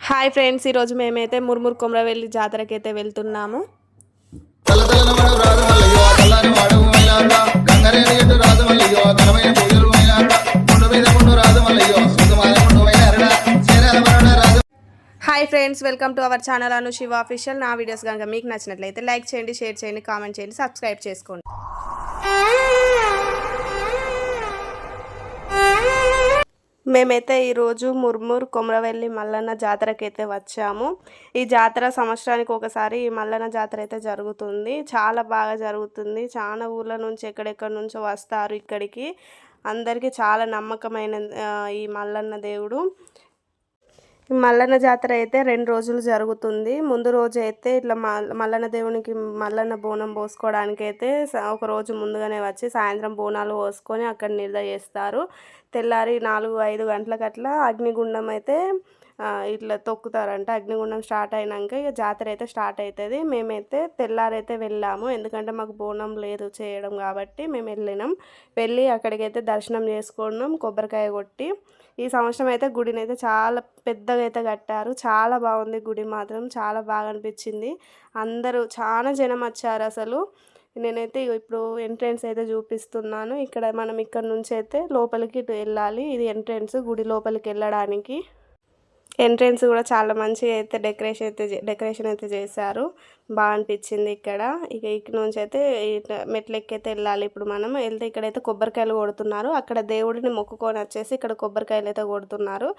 Hi friends, ఈరోజు మేమైతే మురుమురు కొమరవెల్లి జాతరకైతే వెళ్తున్నాము. Hi friends, welcome to our channel Anu Shiva official. నా వీడియోస్ కనుక మీకు నచ్చినట్లయితే లైక్ చేయండి, షేర్ చేయండి, కామెంట్ చేయండి, సబ్స్క్రైబ్ చేసుకోండి. మేమైతే ఈరోజు ముర్ముర్ కొమరవెల్లి మల్లన్న జాతరకైతే వచ్చాము. ఈ జాతర సంవత్సరానికి ఒకసారి ఈ మల్లన్న జాతర అయితే జరుగుతుంది. చాలా బాగా జరుగుతుంది. చాలా ఊర్ల నుంచి ఎక్కడెక్కడి నుంచో వస్తారు ఇక్కడికి. అందరికీ చాలా నమ్మకమైన ఈ మల్లన్న దేవుడు. ఈ మల్లన్న జాతర అయితే 2 రోజులు జరుగుతుంది. ముందు రోజు అయితే ఇట్లా మల్లన్న దేవునికి మల్లన్న బోనం పోసుకోవడానికి అయితే ఒక రోజు ముందుగానే వచ్చి సాయంత్రం బోనాలు పోసుకొని అక్కడ నిద్ర చేస్తారు. తెల్లారి 4-5 గంటలకు అట్లా అగ్నిగుండం అయితే ఇట్లా తొక్కుతారంట. అగ్నిగుండం స్టార్ట్ అయినాక ఇక జాతర అయితే స్టార్ట్ అవుతుంది. మేమైతే తెల్లారైతే వెళ్ళాము, ఎందుకంటే మాకు బోనం లేదు చేయడం కాబట్టి మేము వెళ్ళి అక్కడికైతే దర్శనం చేసుకున్నాం, కొబ్బరికాయ కొట్టి. ఈ సంవత్సరం అయితే గుడిని అయితే చాలా పెద్దగా అయితే కట్టారు. చాలా బాగుంది గుడి, మాత్రం చాలా బాగా అనిపించింది. అందరూ చాలా జనం వచ్చారు అసలు. నేనైతే ఇప్పుడు ఎంట్రెన్స్ అయితే చూపిస్తున్నాను. మనం ఇక్కడ నుంచి అయితే లోపలికి వెళ్ళాలి. ఇది ఎంట్రెన్స్, గుడి లోపలికి వెళ్ళడానికి. ఎంట్రెన్స్ కూడా చాలా మంచిగా అయితే డెకరేషన్ అయితే చేశారు. బాగా అనిపించింది ఇక్కడ. ఇక్కడ నుంచి అయితే మెట్లు ఎక్కైతే వెళ్ళాలి. ఇప్పుడు మనం వెళ్తే ఇక్కడైతే కొబ్బరికాయలు కొడుతున్నారు. అక్కడ దేవుడిని మొక్కుకొని వచ్చేసి ఇక్కడ కొబ్బరికాయలు అయితే కొడుతున్నారు.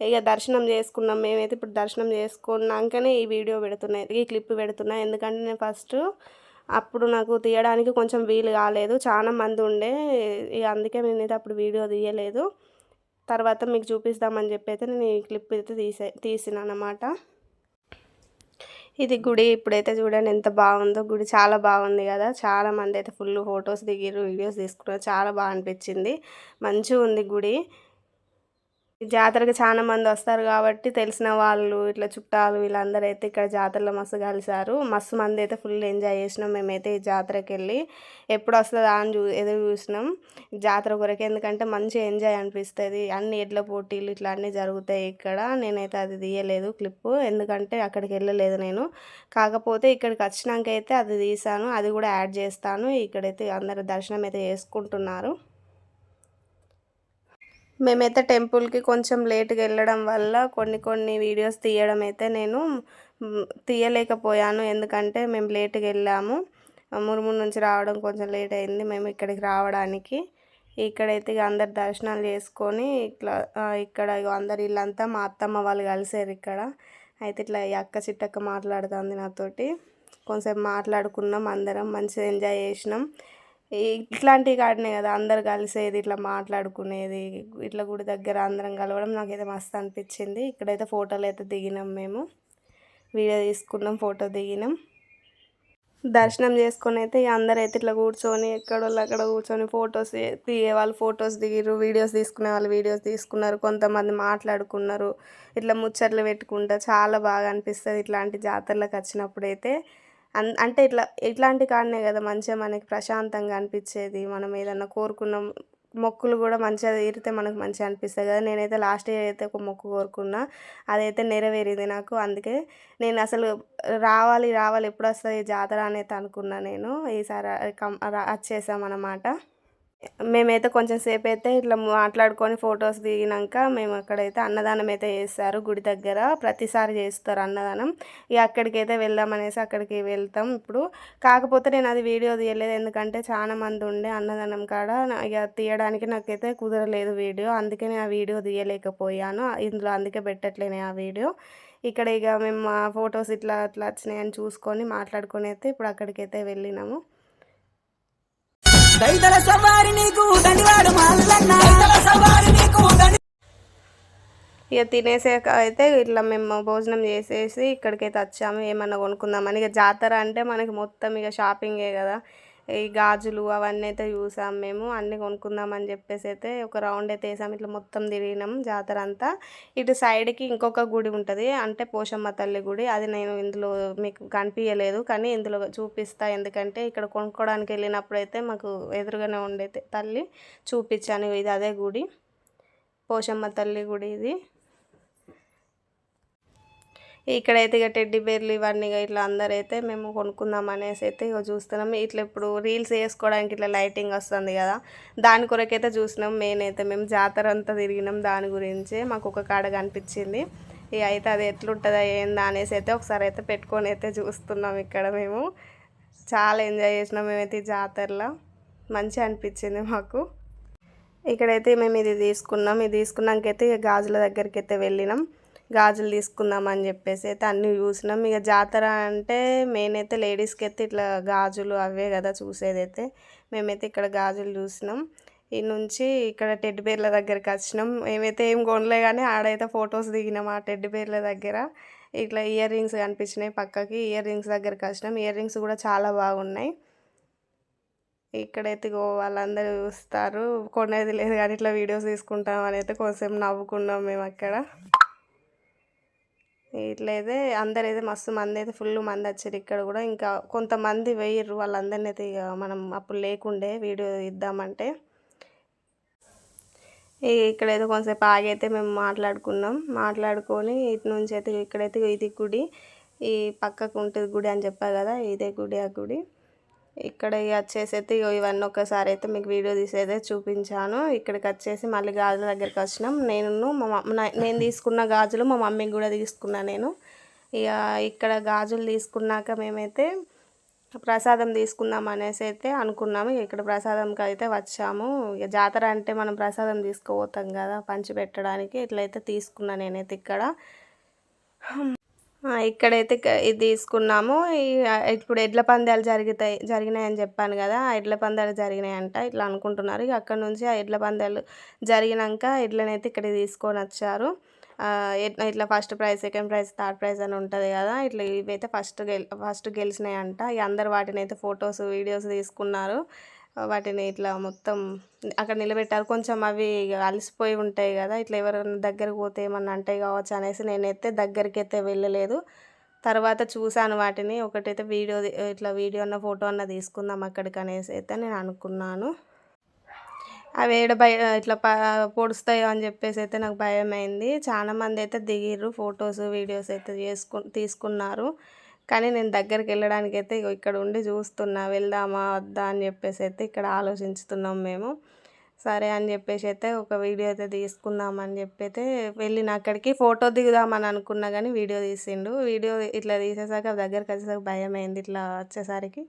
ఇక దర్శనం చేసుకున్నాం. మేమైతే ఇప్పుడు దర్శనం చేసుకున్నాకనే ఈ వీడియో పెడుతున్నాయి, ఈ క్లిప్ పెడుతున్నా. ఎందుకంటే నేను ఫస్ట్ అప్పుడు నాకు తీయడానికి కొంచెం వీలు కాలేదు, చాలా మంది ఉండే. ఇక అందుకే నేనైతే అప్పుడు వీడియో తీయలేదు. తర్వాత మీకు చూపిస్తామని చెప్పి అయితే నేను ఈ క్లిప్ అయితే తీసిన అన్నమాట. ఇది గుడి. ఇప్పుడైతే చూడండి ఎంత బాగుందో. గుడి చాలా బాగుంది కదా. చాలా మంది అయితే ఫుల్ ఫొటోస్ దిగిరు, వీడియోస్ తీసుకున్నారు. చాలా బాగా అనిపించింది. మంచిగా ఉంది గుడి. ఈ జాతరకి చాలా మంది వస్తారు కాబట్టి తెలిసిన వాళ్ళు, ఇట్లా చుట్టాలు, వీళ్ళందరూ అయితే ఇక్కడ జాతరలో మస్తు కలిసారు. మస్తు మంది అయితే ఫుల్ ఎంజాయ్ చేసినాం. మేమైతే ఈ జాతరకి వెళ్ళి ఎప్పుడు వస్తుందా అని ఎదురు చూసినాం జాతర కొరకు. ఎందుకంటే మంచిగా ఎంజాయ్ అనిపిస్తుంది. అన్ని ఎడ్ల పోటీలు ఇట్లా అన్నీ జరుగుతాయి ఇక్కడ. నేనైతే అది తీయలేదు క్లిప్పు, ఎందుకంటే అక్కడికి వెళ్ళలేదు నేను. కాకపోతే ఇక్కడికి వచ్చినాక అయితే అది తీసాను, అది కూడా యాడ్ చేస్తాను. ఇక్కడైతే అందరు దర్శనం అయితే చేసుకుంటున్నారు. మేమైతే టెంపుల్కి కొంచెం లేట్గా వెళ్ళడం వల్ల కొన్ని వీడియోస్ తీయడం అయితే నేను తీయలేకపోయాను. ఎందుకంటే మేము లేట్గా వెళ్ళాము. మురుమురు నుంచి రావడం కొంచెం లేట్ అయింది మేము ఇక్కడికి రావడానికి. ఇక్కడైతే అందరు దర్శనాలు చేసుకొని ఇక్కడ అందరు ఇల్లంతా మా అత్తమ్మ వాళ్ళు కలిసారు ఇక్కడ. అయితే ఇట్లా ఈ అక్క చిట్టక్క మాట్లాడుతుంది నాతోటి. కొంచెం మాట్లాడుకున్నాం, అందరం మంచిగా ఎంజాయ్ చేసినాం. ఇట్లాంటి కాడనే కదా అందరు కలిసేది, ఇట్లా మాట్లాడుకునేది. ఇట్లా గుడి దగ్గర అందరం కలవడం నాకైతే మస్తు అనిపించింది. ఇక్కడైతే ఫోటోలు అయితే దిగినాం, మేము వీడియో తీసుకున్నాం, ఫోటో దిగినాం. దర్శనం చేసుకొని అయితే అందరైతే ఇట్లా కూర్చొని ఎక్కడోళ్ళు అక్కడ కూర్చొని ఫొటోస్ తీయే వాళ్ళు ఫొటోస్ దిగిరు, వీడియోస్ తీసుకునే వాళ్ళు వీడియోస్ తీసుకున్నారు. కొంతమంది మాట్లాడుకున్నారు, ఇట్లా ముచ్చట్లు పెట్టుకుంటా. చాలా బాగా అనిపిస్తుంది ఇట్లాంటి జాతరలకు వచ్చినప్పుడైతే. అంటే ఇట్లాంటి కాడనే కదా మంచిగా మనకి ప్రశాంతంగా అనిపించేది. మనం ఏదన్నా కోరుకున్న మొక్కులు కూడా మంచిగా తీరితే మనకు మంచిగా అనిపిస్తుంది కదా. నేనైతే లాస్ట్ ఇయర్ అయితే ఒక మొక్కు కోరుకున్నా, అదైతే నెరవేరింది నాకు. అందుకే నేను అసలు రావాలి ఎప్పుడు వస్తుంది జాతర అనేది అనుకున్నా. నేను ఈసారి వచ్చేసామన్నమాట. మేమైతే కొంచెం సేపు అయితే ఇట్లా మాట్లాడుకొని ఫొటోస్ దిగినాక మేము అక్కడైతే అన్నదానం అయితే చేస్తారు గుడి దగ్గర. ప్రతిసారి చేస్తారు అన్నదానం. ఇక అక్కడికైతే వెళ్దామనేసి అక్కడికి వెళ్తాం ఇప్పుడు. కాకపోతే నేను అది వీడియో తీయలేదు, ఎందుకంటే చాలా మంది ఉండే అన్నదానం కాడ. ఇక తీయడానికి నాకైతే కుదరలేదు వీడియో, అందుకే నేను ఆ వీడియో తీయలేకపోయాను ఇందులో. అందుకే పెట్టట్లేను ఆ వీడియో. ఇక్కడ ఇక మేము ఫొటోస్ ఇట్లా వచ్చినాయని చూసుకొని మాట్లాడుకొని అయితే ఇప్పుడు అక్కడికైతే వెళ్ళినాము. ఇక తినేసాక అయితే ఇట్లా మేము భోజనం చేసేసి ఇక్కడికైతే వచ్చాము ఏమన్నా కొనుక్కుందామని. ఇక జాతర అంటే మనకి మొత్తం ఇక షాపింగే కదా. ఈ గాజులు అవన్నీ అయితే చూసాం మేము. అన్నీ కొనుక్కుందామని చెప్పేసి అయితే ఒక రౌండ్ అయితే వేసాము. ఇట్లా మొత్తం తిరిగినాం జాతర అంతా. ఇటు సైడ్కి ఇంకొక గుడి ఉంటుంది, అంటే పోషమ్మ తల్లి గుడి. అది నేను ఇందులో మీకు కనిపించలేదు, కానీ ఇందులో చూపిస్తా. ఎందుకంటే ఇక్కడ కొనుక్కోవడానికి వెళ్ళినప్పుడు అయితే మాకు ఎదురుగానే ఉండే తల్లి చూపించాను. ఇది అదే గుడి, పోషమ్మ తల్లి గుడి ఇది. ఇక్కడైతే ఇక టెడ్డీ బేర్లు ఇవన్నీ ఇట్లా అందరైతే మేము కొనుక్కుందాం అనేసి అయితే ఇక చూస్తున్నాం. ఇట్లా ఇప్పుడు రీల్స్ వేసుకోవడానికి ఇట్లా లైటింగ్ వస్తుంది కదా, దాని కొరకైతే చూసినాం. మెయిన్ అయితే మేము జాతర అంతా తిరిగినాం, దాని గురించే మాకు ఒక కాడ కనిపించింది. ఇక అయితే అది ఎట్లుంటుందా ఏందా అనేసి అయితే ఒకసారి అయితే పెట్టుకొని అయితే చూస్తున్నాం. ఇక్కడ మేము చాలా ఎంజాయ్ చేసినాం మేమైతే ఈ జాతరలో, మంచిగా అనిపించింది మాకు. ఇక్కడైతే మేము ఇది తీసుకున్నాం. ఇది తీసుకున్నాకైతే ఇక గాజుల దగ్గరికి అయితే వెళ్ళినాం. గాజులు తీసుకుందాం అని చెప్పేసి అయితే అన్నీ చూసినాం. ఇక జాతర అంటే మెయిన్ అయితే లేడీస్కి అయితే ఇట్లా గాజులు అవే కదా చూసేదైతే. మేమైతే ఇక్కడ గాజులు చూసినాం. ఈ నుంచి ఇక్కడ టెడ్డి బేర్ల దగ్గరికి వచ్చినాం. మేమైతే ఏం కొనలే కానీ ఆడైతే ఫొటోస్ దిగినాం ఆ టెడ్డి బేర్ల దగ్గర. ఇట్లా ఇయర్ రింగ్స్ కనిపించినాయి పక్కకి, ఇయర్ రింగ్స్ దగ్గరికి వచ్చినాం. ఇయర్ రింగ్స్ కూడా చాలా బాగున్నాయి. ఇక్కడైతే వాళ్ళందరూ చూస్తారు, కొనేది లేదు కానీ ఇట్లా వీడియోస్ తీసుకుంటాం అని అయితే కొంచెం నవ్వుకున్నాం మేము అక్కడ. ఇట్లయితే అందరైతే మస్తు మంది అయితే ఫుల్ మంది వచ్చారు ఇక్కడ కూడా. ఇంకా కొంతమంది వేయరు, వాళ్ళందరినీ అయితే ఇక మనం అప్పుడు లేకుండే వీడియో ఇద్దామంటే. ఇక్కడైతే కొంతసేపు ఆగైతే మేము మాట్లాడుకొని ఇటు నుంచి అయితే ఇక్కడైతే ఇది గుడి, ఈ పక్కకు ఉంటుంది గుడి అని చెప్పా కదా, ఇదే గుడి ఆ గుడి. ఇక్కడ వచ్చేసి అయితే ఇవన్నీ ఒక్కసారి అయితే మీకు వీడియో తీసేదే చూపించాను. ఇక్కడికి వచ్చేసి మళ్ళీ గాజుల దగ్గరికి వచ్చినాం. నేను తీసుకున్న గాజులు మా మమ్మీకి కూడా తీసుకున్నా నేను. ఇక ఇక్కడ గాజులు తీసుకున్నాక మేమైతే ప్రసాదం తీసుకుందాం అనేసి అయితే అనుకున్నాము. ఇక్కడ ప్రసాదంకి అయితే వచ్చాము. ఇక జాతర అంటే మనం ప్రసాదం తీసుకుపోతాం కదా పంచి పెట్టడానికి, ఇట్లయితే తీసుకున్నా నేనైతే ఇక్కడ. ఇక్కడైతే ఇది తీసుకున్నాము. ఇప్పుడు ఎడ్ల పందాలు జరిగినాయని చెప్పాను కదా, ఆ ఎడ్ల పందాలు జరిగినాయంట ఇట్లా అనుకుంటున్నారు. ఇక అక్కడ నుంచి ఆ ఎడ్ల పందాలు జరిగినాక ఎడ్లనైతే ఇక్కడికి తీసుకొని వచ్చారు. ఇట్లా first prize, second prize, third prize అని ఉంటుంది కదా, ఇట్లా ఇవైతే ఫస్ట్ గెలిచినాయంట. ఇక అందరు వాటిని అయితే ఫొటోస్ వీడియోస్ తీసుకున్నారు. వాటిని ఇట్లా మొత్తం అక్కడ నిలబెట్టారు. కొంచెం అవి అలసిపోయి ఉంటాయి కదా, ఇట్లా ఎవరైనా దగ్గరకు పోతే ఏమన్నా అంటే కావచ్చు అనేసి నేనైతే దగ్గరికి అయితే వెళ్ళలేదు. తర్వాత చూశాను వాటిని, ఒకటైతే ఇట్లా వీడియో అన్న ఫోటో అన్న తీసుకుందాం అక్కడికి అనేసి అయితే నేను అనుకున్నాను. అవి ఇట్లా పొడుస్తాయో అని చెప్పేసి అయితే నాకు భయమైంది. చాలామంది అయితే దిగిర్రు, ఫొటోస్ వీడియోస్ అయితే తీసుకున్నారు. కానీ నేను దగ్గరికి వెళ్ళడానికి అయితే ఇక్కడ ఉండి చూస్తున్నా, వెళ్దామా వద్దా అని చెప్పేసి అయితే ఇక్కడ ఆలోచించుతున్నాం మేము. సరే అని చెప్పేసి అయితే ఒక వీడియో అయితే తీసుకుందామని చెప్పి అయితే వెళ్ళిన అక్కడికి. ఫోటో దిగుదామని అనుకున్నా కానీ వీడియో తీసిండు. వీడియో ఇట్లా తీసేసాక దగ్గరికి వచ్చేసరికి భయం అయింది ఇట్లా వచ్చేసరికి.